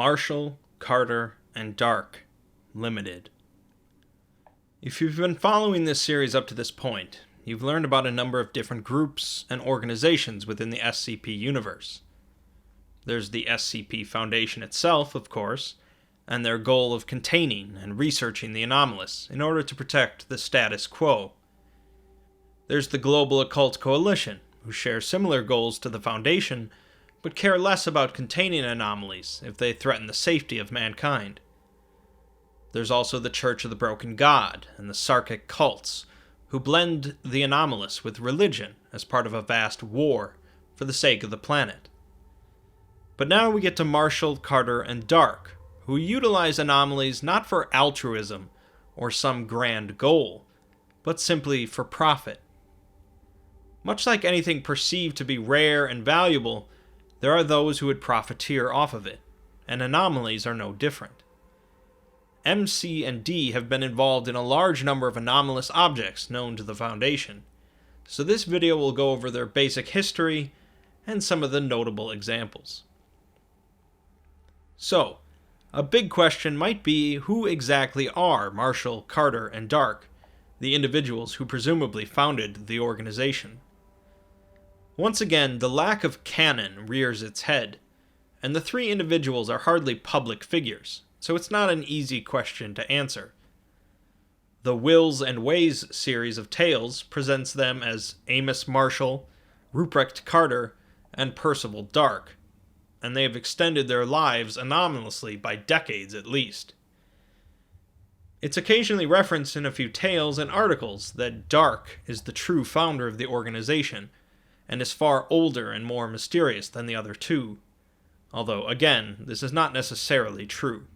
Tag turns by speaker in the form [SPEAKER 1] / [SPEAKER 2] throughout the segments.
[SPEAKER 1] Marshall, Carter, and Dark, Limited. If you've been following this series up to this point, you've learned about a number of different groups and organizations within the SCP universe. There's the SCP Foundation itself, of course, and their goal of containing and researching the anomalous in order to protect the status quo. There's the Global Occult Coalition, who share similar goals to the Foundation, but care less about containing anomalies if they threaten the safety of mankind. There's also the Church of the Broken God and the Sarkic cults, who blend the anomalous with religion as part of a vast war for the sake of the planet. But now we get to Marshall, Carter, and Dark, who utilize anomalies not for altruism or some grand goal, but simply for profit. Much like anything perceived to be rare and valuable, there are those who would profiteer off of it, and anomalies are no different. mc&d have been involved in a large number of anomalous objects known to the Foundation, so this video will go over their basic history and some of the notable examples. So, a big question might be who exactly are Marshall, Carter, and Dark, the individuals who presumably founded the organization. Once again, the lack of canon rears its head, and the three individuals are hardly public figures, so it's not an easy question to answer. The Wills and Ways series of tales presents them as Amos Marshall, Ruprecht Carter, and Percival Dark, and they have extended their lives anomalously by decades at least. It's occasionally referenced in a few tales and articles that Dark is the true founder of the organization, and is far older and more mysterious than the other two, although, again, this is not necessarily true.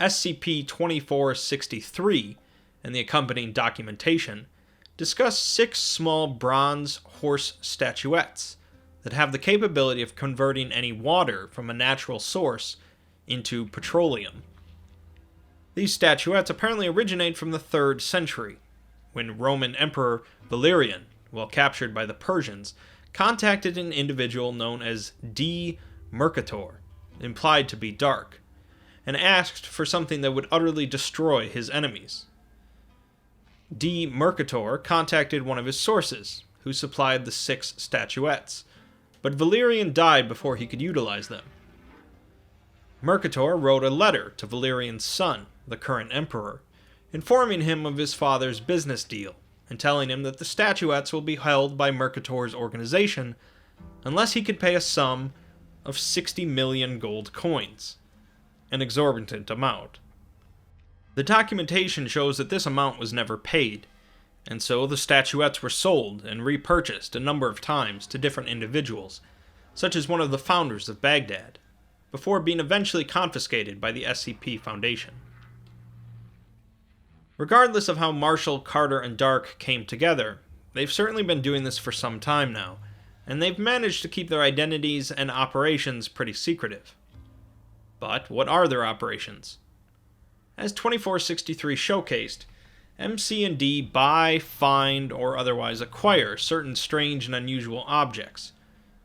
[SPEAKER 1] SCP-2463 and the accompanying documentation discuss 6 small bronze horse statuettes that have the capability of converting any water from a natural source into petroleum. These statuettes apparently originate from the 3rd century, when Roman Emperor Valerian, while captured by the Persians, contacted an individual known as D. Mercator, implied to be Dark, and asked for something that would utterly destroy his enemies. D. Mercator contacted one of his sources, who supplied the 6 statuettes, but Valerian died before he could utilize them. Mercator wrote a letter to Valerian's son, the current emperor, informing him of his father's business deal, and telling him that the statuettes will be held by Mercator's organization unless he could pay a sum of 60 million gold coins, an exorbitant amount. The documentation shows that this amount was never paid, and so the statuettes were sold and repurchased a number of times to different individuals, such as one of the founders of Baghdad, before being eventually confiscated by the SCP Foundation. Regardless of how Marshall, Carter, and Dark came together, they've certainly been doing this for some time now, and they've managed to keep their identities and operations pretty secretive. But what are their operations? As 2463 showcased, mc&d buy, find, or otherwise acquire certain strange and unusual objects,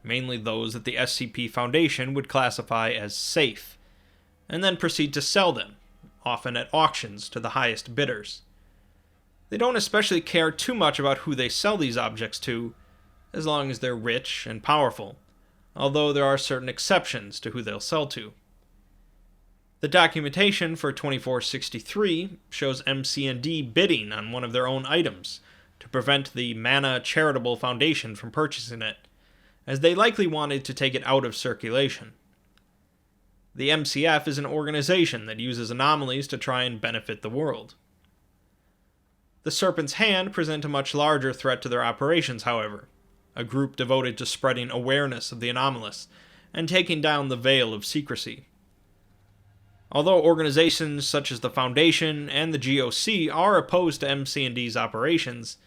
[SPEAKER 1] mainly those that the SCP Foundation would classify as safe, and then proceed to sell them, often at auctions to the highest bidders. They don't especially care too much about who they sell these objects to, as long as they're rich and powerful, although there are certain exceptions to who they'll sell to. The documentation for 2463 shows mc&d bidding on one of their own items to prevent the Mana Charitable Foundation from purchasing it, as they likely wanted to take it out of circulation. The MCF is an organization that uses anomalies to try and benefit the world. The Serpent's Hand present a much larger threat to their operations, however, a group devoted to spreading awareness of the anomalous and taking down the veil of secrecy. Although organizations such as the Foundation and the GOC are opposed to mc&d's operations,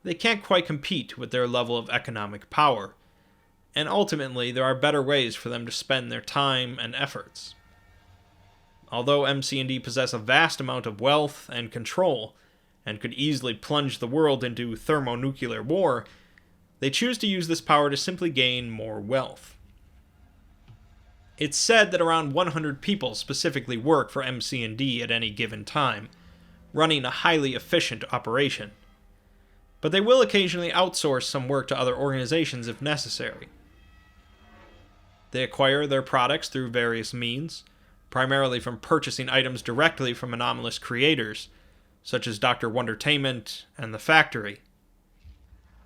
[SPEAKER 1] they can't quite compete with their level of economic power, and ultimately there are better ways for them to spend their time and efforts. Although mc&d possess a vast amount of wealth and control, and could easily plunge the world into thermonuclear war, they choose to use this power to simply gain more wealth. It's said that around 100 people specifically work for MC&D at any given time, running a highly efficient operation. But they will occasionally outsource some work to other organizations if necessary. They acquire their products through various means, primarily from purchasing items directly from anomalous creators, such as Dr. Wondertainment and The Factory.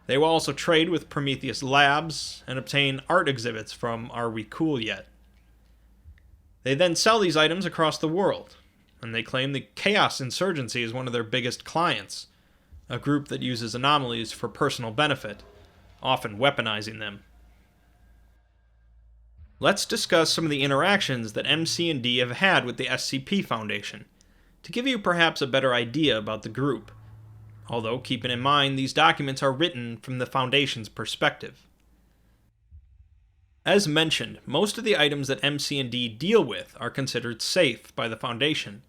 [SPEAKER 1] They will also trade with Prometheus Labs and obtain art exhibits from Are We Cool Yet? They then sell these items across the world, and they claim the Chaos Insurgency is one of their biggest clients, a group that uses anomalies for personal benefit, often weaponizing them. Let's discuss some of the interactions that MC&D have had with the SCP Foundation, to give you perhaps a better idea about the group, although keeping in mind these documents are written from the Foundation's perspective. As mentioned, most of the items that MC&D deal with are considered safe by the Foundation,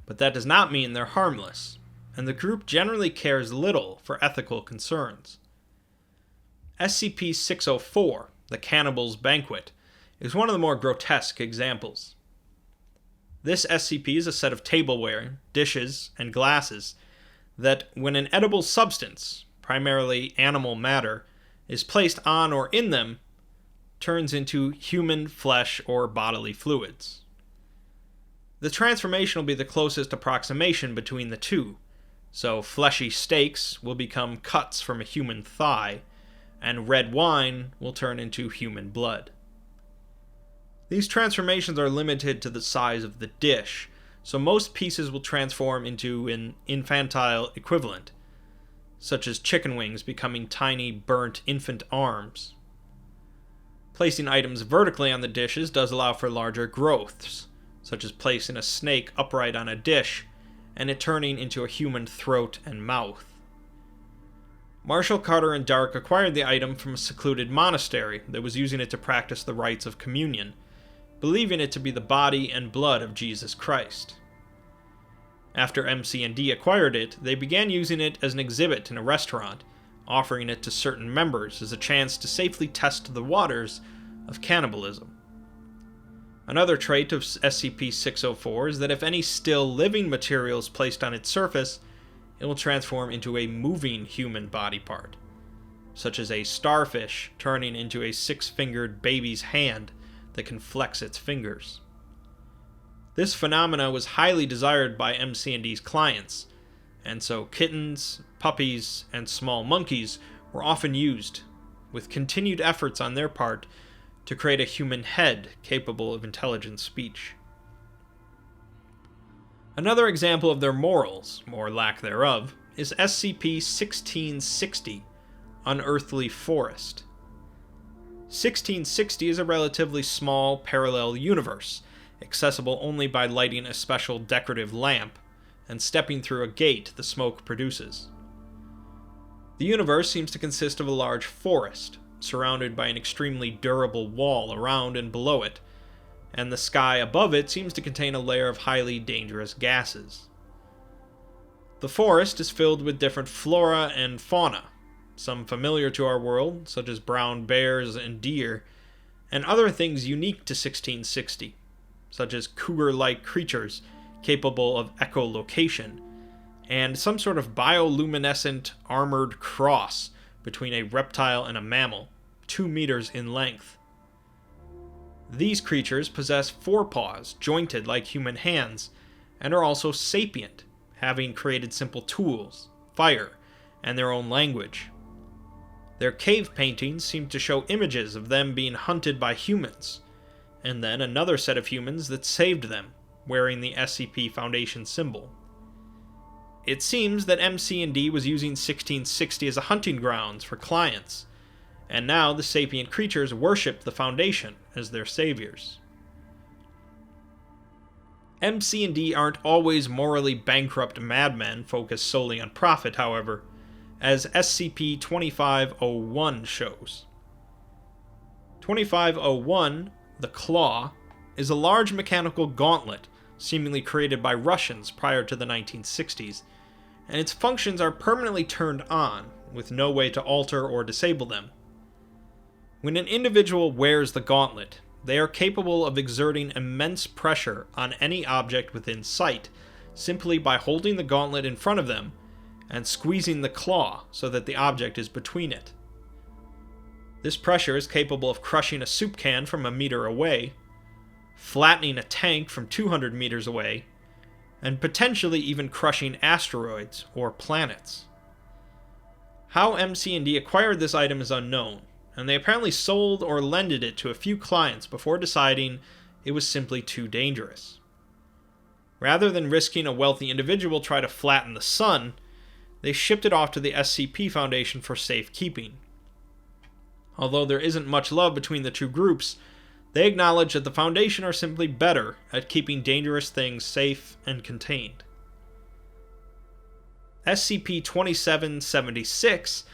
[SPEAKER 1] but that does not mean they're harmless, and the group generally cares little for ethical concerns. SCP-604, the Cannibals Banquet, is one of the more grotesque examples. This SCP is a set of tableware, dishes, and glasses that, when an edible substance, primarily animal matter, is placed on or in them, turns into human flesh or bodily fluids. The transformation will be the closest approximation between the two, so fleshy steaks will become cuts from a human thigh, and red wine will turn into human blood. These transformations are limited to the size of the dish, so most pieces will transform into an infantile equivalent, such as chicken wings becoming tiny burnt infant arms. Placing items vertically on the dishes does allow for larger growths, such as placing a snake upright on a dish and it turning into a human throat and mouth. Marshall, Carter, and Dark acquired the item from a secluded monastery that was using it to practice the rites of communion, believing it to be the body and blood of Jesus Christ. After MC&D acquired it, they began using it as an exhibit in a restaurant, offering it to certain members as a chance to safely test the waters of cannibalism. Another trait of SCP-604 is that if any still living material is placed on its surface, it will transform into a moving human body part, such as a starfish turning into a six-fingered baby's hand that can flex its fingers. This phenomena was highly desired by MC&D's clients, and so kittens, puppies, and small monkeys were often used, with continued efforts on their part to create a human head capable of intelligent speech. Another example of their morals, or lack thereof, is SCP-1660, Unearthly Forest. 1660 is a relatively small parallel universe, accessible only by lighting a special decorative lamp and stepping through a gate the smoke produces. The universe seems to consist of a large forest, surrounded by an extremely durable wall around and below it, and the sky above it seems to contain a layer of highly dangerous gases. The forest is filled with different flora and fauna, some familiar to our world, such as brown bears and deer, and other things unique to 1660, such as cougar-like creatures capable of echolocation, and some sort of bioluminescent armored cross between a reptile and a mammal, 2 meters in length. These creatures possess forepaws jointed like human hands, and are also sapient, having created simple tools, fire, and their own language. Their cave paintings seem to show images of them being hunted by humans, and then another set of humans that saved them, wearing the SCP Foundation symbol. It seems that MC&D was using 1660 as a hunting grounds for clients, and now the sapient creatures worship the Foundation as their saviors. MC&D aren't always morally bankrupt madmen focused solely on profit, however, as SCP-2501 shows. 2501, the Claw, is a large mechanical gauntlet seemingly created by Russians prior to the 1960s, and its functions are permanently turned on, with no way to alter or disable them. When an individual wears the gauntlet, they are capable of exerting immense pressure on any object within sight, simply by holding the gauntlet in front of them and squeezing the claw so that the object is between it. This pressure is capable of crushing a soup can from a meter away, flattening a tank from 200 meters away, and potentially even crushing asteroids or planets. How mc&d acquired this item is unknown, and they apparently sold or lended it to a few clients before deciding it was simply too dangerous. Rather than risking a wealthy individual try to flatten the sun, they shipped it off to the SCP Foundation for safekeeping. Although there isn't much love between the two groups, they acknowledge that the Foundation are simply better at keeping dangerous things safe and contained. SCP-2776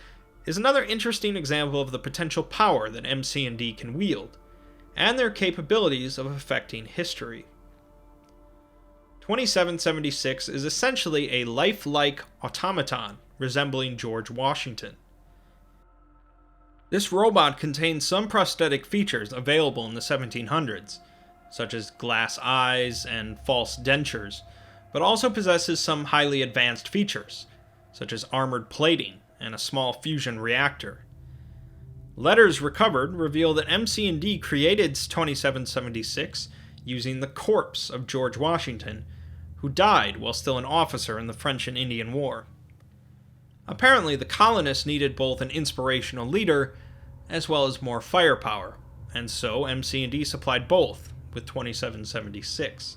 [SPEAKER 1] is another interesting example of the potential power that mc&d can wield, and their capabilities of affecting history. 2776 is essentially a lifelike automaton resembling George Washington. This robot contains some prosthetic features available in the 1700s, such as glass eyes and false dentures, but also possesses some highly advanced features, such as armored plating and a small fusion reactor. Letters recovered reveal that mc&d created 2776 using the corpse of George Washington, who died while still an officer in the French and Indian War. Apparently, the colonists needed both an inspirational leader as well as more firepower, and so mc&d supplied both with 2776.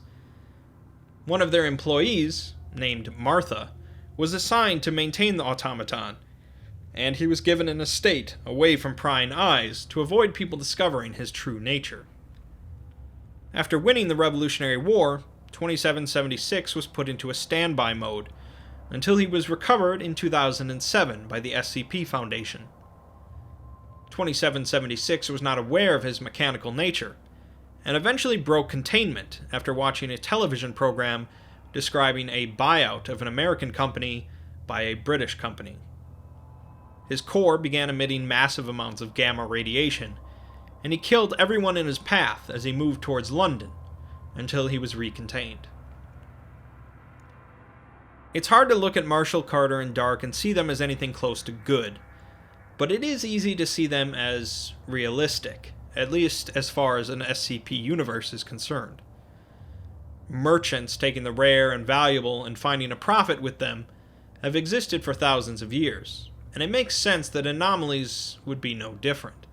[SPEAKER 1] One of their employees, named Martha, was assigned to maintain the automaton, and he was given an estate away from prying eyes to avoid people discovering his true nature. After winning the Revolutionary War, 2776 was put into a standby mode until he was recovered in 2007 by the SCP Foundation. 2776 was not aware of his mechanical nature, and eventually broke containment after watching a television program describing a buyout of an American company by a British company. His core began emitting massive amounts of gamma radiation, and he killed everyone in his path as he moved towards London, until he was recontained. It's hard to look at Marshall, Carter, and Dark and see them as anything close to good, but it is easy to see them as realistic, at least as far as an SCP universe is concerned. Merchants taking the rare and valuable and finding a profit with them have existed for thousands of years, and it makes sense that anomalies would be no different.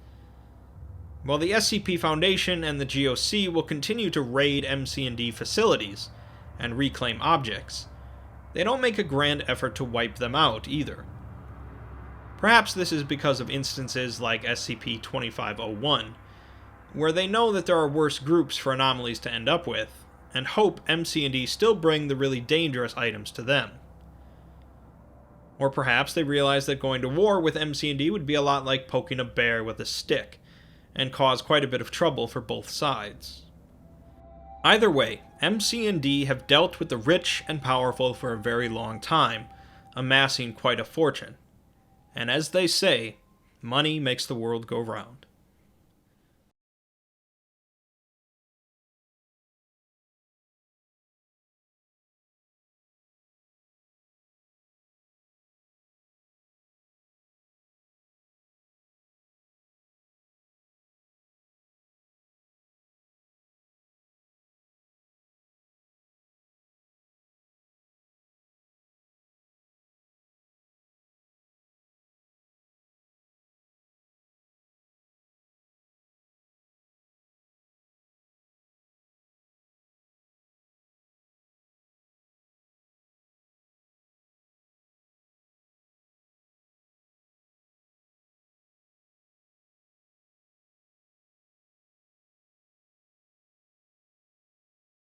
[SPEAKER 1] While the SCP Foundation and the GOC will continue to raid mc&d facilities and reclaim objects, they don't make a grand effort to wipe them out either. Perhaps this is because of instances like SCP-2501, where they know that there are worse groups for anomalies to end up with, and hope mc&d still bring the really dangerous items to them. Or perhaps they realize that going to war with mc&d would be a lot like poking a bear with a stick, and cause quite a bit of trouble for both sides. Either way, mc&d have dealt with the rich and powerful for a very long time, amassing quite a fortune. And as they say, money makes the world go round.